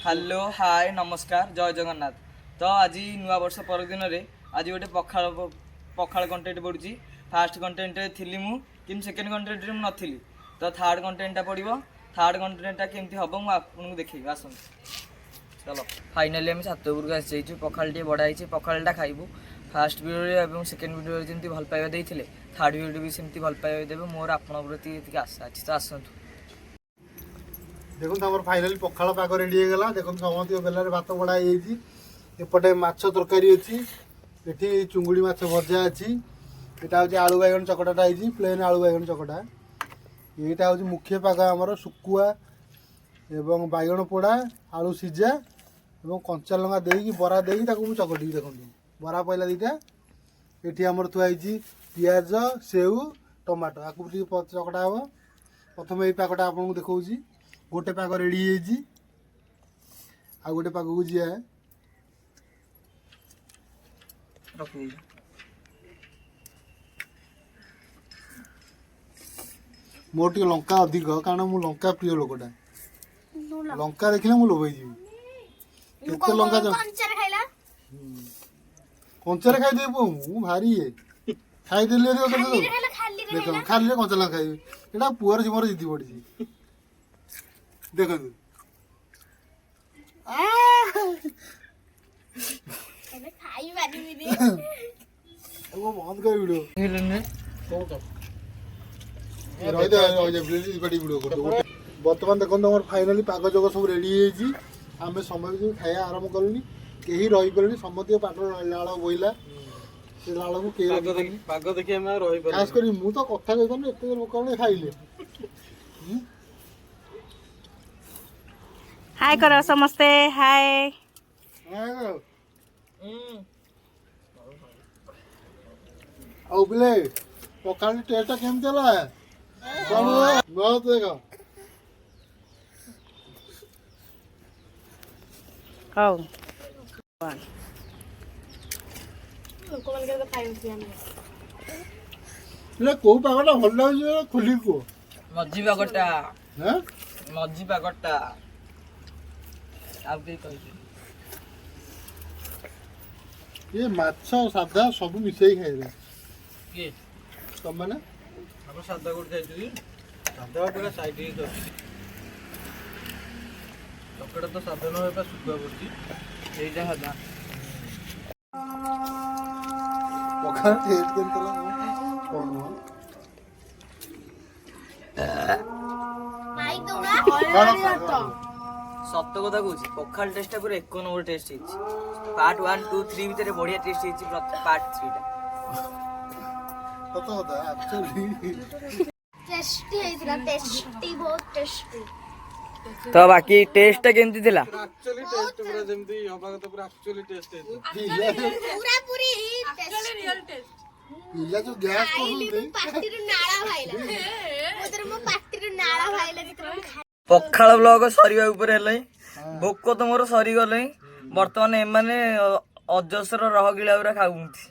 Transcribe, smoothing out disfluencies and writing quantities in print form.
Hello hi नमस्कार जय जगन्नाथ। तो आज नुआ वर्ष पर दिन में आज गोटे पखाड़ पखाड़ कंटेंट पड़ी। फास्ट कंटेंट थी मु कि सेकेंड कंटेंट में नी तो थर्ड कंटेंटा पड़ो। थर्ड कंटेंटा केमती हम मुझे देखी आस चलो फाइनाली आम छात उपरक आसी पखाड़ टे बढ़ाई पखाड़ा खाइबू। फास्ट वीडियो सेकेंड वीडियो जमी भल पाइबा देते थर्ड वीडियो भी सेमती भल पाइबा देवे मोर आपण प्रति आशा अच्छी तो आसतु देखो आम फाइनाली पखाड़ पाग रेडी होगा। देखो समस्त बेलार भात बड़ाई एपटे माछ तरकारी अच्छी ये चुंगुड़ी माछ भजा अच्छी यहाँ हूँ आलू बैगन चकटाटा है प्लेन आलू बैगन चकटा। यहाँ हूँ मुख्य पाग आमर शुकुआ एवं बैगन पोड़ा आलू सीझा और कंचा लंका देकी बरा देकी चकटी देखो बरा पहला दीटा ये आमर थुआई पियाज सेऊ टमाटो आपको चकटा हे। प्रथम ये पागटा आपको देखा गोटे पाग रेडी आ गोटे पाग को जी मोर टे लंका अधिक कारण मु लंका प्रिय लोकटा लंका देखने मुझे लोभ केते लंका कंचार खाई मु भारी खाईदेली देख खाली कंचा लंका खाइबी यहाँ पुअर मोर जिदी पड़ी देख बंद कर वीडियो बर्तमान देखो तुम फाइनाली पाग जग सब रेडी आम समय खाया आरंभ कलुनी कहीं रही पारे समस्त पाट लाड़ बोला से लाड़ को खास कर मु तो कथा कहता एत लोक खाइले हाय करो समस्ते हाय बोले पखाड़ टेस्ट केम चला बहुत देखो कौ पागटा भल लगे खोली को मझी पागटा हैं मझी पागटा ये माछ सादा सब मिसई खाइबे किए तुम मैंने हम सादा कोड खाइछु सादा पूरा साइड ही कर चकड़ा तो सादा न होबा सुखा पड़ची एइटा सादा पखाड़ टेस्ट केम चला कोन माइक दोगा सत कथा कौच पखाड़ टेस्ट पूरा एक नंबर टेस्ट पार्ट 1 2 3 भितर बढ़िया टेस्ट पार्ट 3 सत कथा एक्चुअली टेस्टी है टेस्टी बहुत टेस्टी तो बाकी टेस्ट केमती थिला एक्चुअली टेस्ट पूरा जेमती हबा तो पूरा एक्चुअली टेस्ट है पूरा पूरी टेस्ट रियल टेस्ट पिला जो गैस को पार्टी रो नाळा भाईला मोदर मो पार्टी रो नाळा भाईला जितरो पखाड़ ब्लॉग सरीवा ऊपर हेलै भोक तो मोर सरी गलै वर्तमान एमाने अजस्र रह गिला खाऊंती।